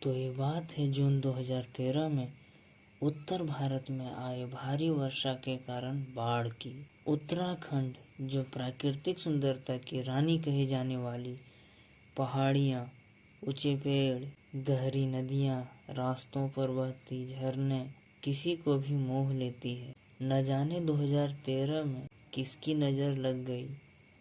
तो ये बात है जून 2013 में उत्तर भारत में आए भारी वर्षा के कारण बाढ़ की। उत्तराखंड, जो प्राकृतिक सुंदरता की रानी कही जाने वाली पहाड़ियाँ, ऊंचे पेड़, गहरी नदियाँ, रास्तों पर बहती झरने किसी को भी मोह लेती है। न जाने 2013 में किसकी नज़र लग गई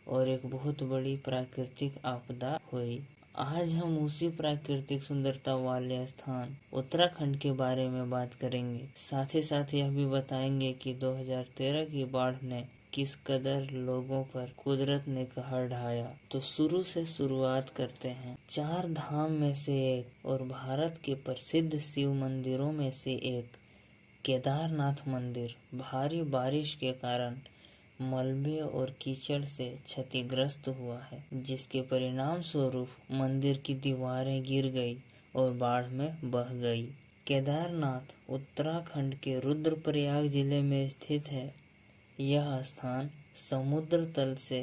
और एक बहुत बड़ी प्राकृतिक आपदा हुई। आज हम उसी प्राकृतिक सुंदरता वाले स्थान उत्तराखंड के बारे में बात करेंगे। साथ ही साथ यह भी बताएंगे कि 2013 की बाढ़ ने किस कदर लोगों पर कुदरत ने कहर ढाया। तो शुरू से शुरुआत करते हैं। 4 धाम में से एक और भारत के प्रसिद्ध शिव मंदिरों में से एक केदारनाथ मंदिर भारी बारिश के कारण मलबे और कीचड़ से क्षतिग्रस्त हुआ है, जिसके परिणाम स्वरूप मंदिर की दीवारें गिर गई और बाढ़ में बह गई। केदारनाथ उत्तराखंड के रुद्रप्रयाग जिले में स्थित है। यह स्थान समुद्र तल से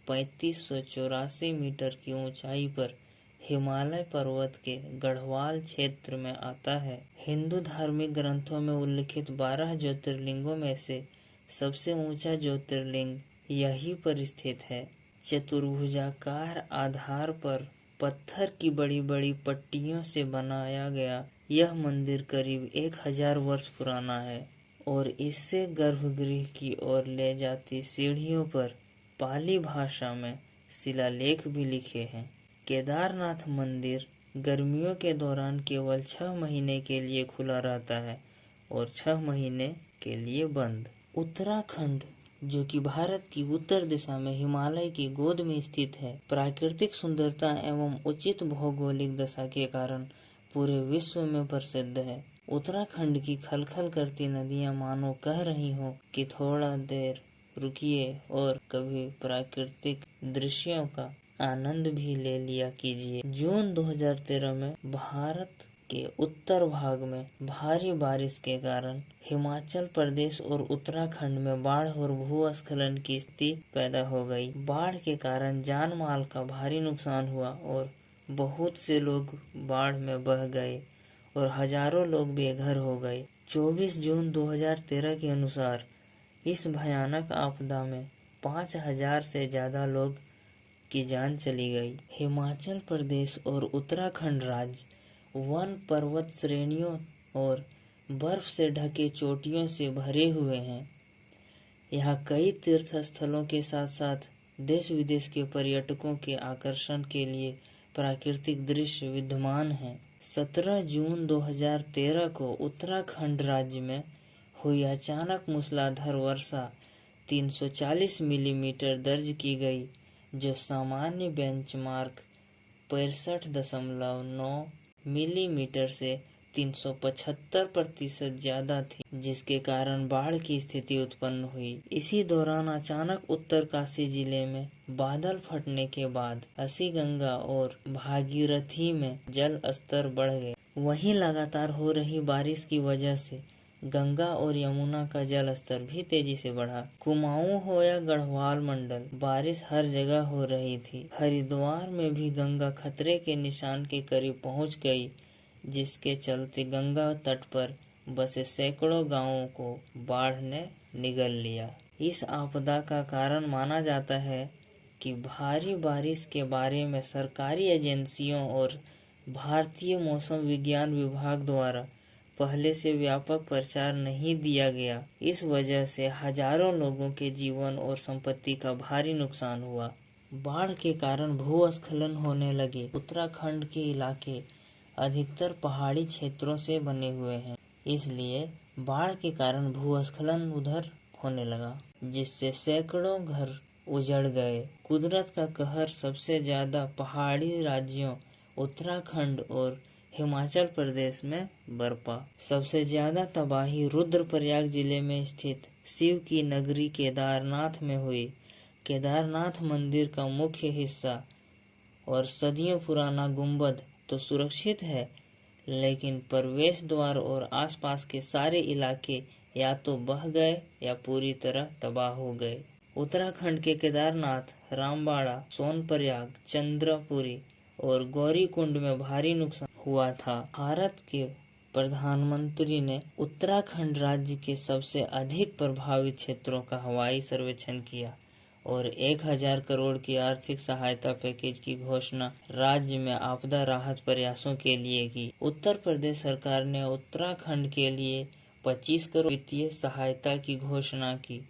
3584 मीटर की ऊंचाई पर हिमालय पर्वत के गढ़वाल क्षेत्र में आता है। हिंदू धार्मिक ग्रंथों में उल्लिखित 12 ज्योतिर्लिंगों में से सबसे ऊंचा ज्योतिर्लिंग यहीं पर स्थित है। चतुर्भुजाकार आधार पर पत्थर की बड़ी बड़ी पट्टियों से बनाया गया यह मंदिर करीब 1000 वर्ष पुराना है और इससे गर्भगृह की ओर ले जाती सीढ़ियों पर पाली भाषा में शिलालेख भी लिखे हैं। केदारनाथ मंदिर गर्मियों के दौरान केवल 6 महीने के लिए खुला रहता है और 6 महीने के लिए बंद। उत्तराखंड, जो कि भारत की उत्तर दिशा में हिमालय की गोद में स्थित है, प्राकृतिक सुंदरता एवं उचित भौगोलिक दशा के कारण पूरे विश्व में प्रसिद्ध है। उत्तराखंड की खलखल करती नदियां मानो कह रही हो कि थोड़ा देर रुकिए और कभी प्राकृतिक दृश्यों का आनंद भी ले लिया कीजिए। जून 2013 में भारत के उत्तर भाग में भारी बारिश के कारण हिमाचल प्रदेश और उत्तराखंड में बाढ़ और भूस्खलन की स्थिति पैदा हो गई। बाढ़ के कारण जान माल का भारी नुकसान हुआ और बहुत से लोग बाढ़ में बह गए और हजारों लोग बेघर हो गए। 24 जून 2013 के अनुसार इस भयानक आपदा में 5000 से ज्यादा लोग की जान चली गई। हिमाचल प्रदेश और उत्तराखंड राज्य वन पर्वत श्रेणियों और बर्फ से ढके चोटियों से भरे हुए हैं। यहाँ कई तीर्थ स्थलों के साथ साथ देश विदेश के पर्यटकों के आकर्षण के लिए प्राकृतिक दृश्य विद्यमान हैं। 17 जून 2013 को उत्तराखंड राज्य में हुई अचानक मूसलाधार वर्षा 340 मिलीमीटर दर्ज की गई, जो सामान्य बेंचमार्क 65.9 मिलीमीटर से 375% ज्यादा थी, जिसके कारण बाढ़ की स्थिति उत्पन्न हुई। इसी दौरान अचानक उत्तरकाशी जिले में बादल फटने के बाद अस्सी गंगा और भागीरथी में जल स्तर बढ़ गए। वहीं लगातार हो रही बारिश की वजह से गंगा और यमुना का जल स्तर भी तेजी से बढ़ा। कुमाऊं हो या गढ़वाल मंडल, बारिश हर जगह हो रही थी। हरिद्वार में भी गंगा खतरे के निशान के करीब पहुंच गई, जिसके चलते गंगा तट पर बसे सैकड़ों गांवों को बाढ़ ने निगल लिया। इस आपदा का कारण माना जाता है कि भारी बारिश के बारे में सरकारी एजेंसियों और भारतीय मौसम विज्ञान विभाग द्वारा पहले से व्यापक प्रचार नहीं दिया गया। इस वजह से हजारों लोगों के जीवन और संपत्ति का भारी नुकसान हुआ। बाढ़ के कारण भूस्खलन होने लगे। उत्तराखंड के इलाके अधिकतर पहाड़ी क्षेत्रों से बने हुए हैं, इसलिए बाढ़ के कारण भूस्खलन उधर होने लगा, जिससे सैकड़ों घर उजड़ गए। कुदरत का कहर सबसे ज्यादा पहाड़ी राज्यों उत्तराखंड और हिमाचल प्रदेश में बरपा। सबसे ज्यादा तबाही रुद्रप्रयाग जिले में स्थित शिव की नगरी केदारनाथ में हुई। केदारनाथ मंदिर का मुख्य हिस्सा और सदियों पुराना गुंबद तो सुरक्षित है, लेकिन प्रवेश द्वार और आसपास के सारे इलाके या तो बह गए या पूरी तरह तबाह हो गए। उत्तराखंड के केदारनाथ, रामबाड़ा, सोनप्रयाग, चंद्रपुरी और गौरीकुंड में भारी नुकसान हुआ था। भारत के प्रधानमंत्री ने उत्तराखंड राज्य के सबसे अधिक प्रभावित क्षेत्रों का हवाई सर्वेक्षण किया और 1000 करोड़ की आर्थिक सहायता पैकेज की घोषणा राज्य में आपदा राहत प्रयासों के लिए की। उत्तर प्रदेश सरकार ने उत्तराखंड के लिए 25 करोड़ वित्तीय सहायता की घोषणा की।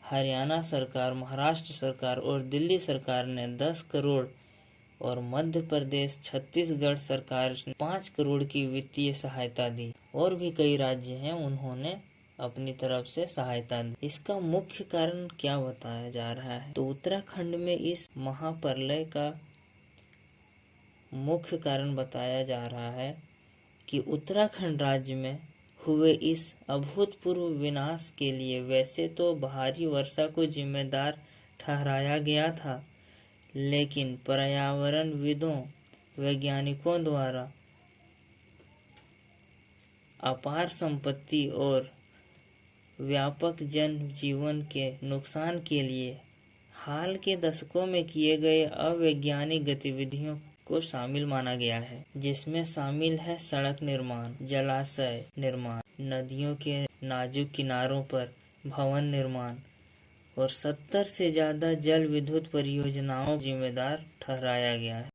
हरियाणा सरकार, महाराष्ट्र सरकार और दिल्ली सरकार ने 10 करोड़ और मध्य प्रदेश, छत्तीसगढ़ सरकार ने 5 करोड़ की वित्तीय सहायता दी। और भी कई राज्य हैं, उन्होंने अपनी तरफ से सहायता दी। इसका मुख्य कारण क्या बताया जा रहा है? तो उत्तराखंड में इस महाप्रलय का मुख्य कारण बताया जा रहा है कि उत्तराखंड राज्य में हुए इस अभूतपूर्व विनाश के लिए वैसे तो भारी वर्षा को जिम्मेदार ठहराया गया था, लेकिन पर्यावरणविदों, वैज्ञानिकों द्वारा अपार संपत्ति और व्यापक जन जीवन के नुकसान के लिए हाल के दशकों में किए गए अवैज्ञानिक गतिविधियों को शामिल माना गया है, जिसमें शामिल है सड़क निर्माण, जलाशय निर्माण, नदियों के नाजुक किनारों पर भवन निर्माण और 70 से ज्यादा जल विद्युत परियोजनाओं जिम्मेदार ठहराया गया है।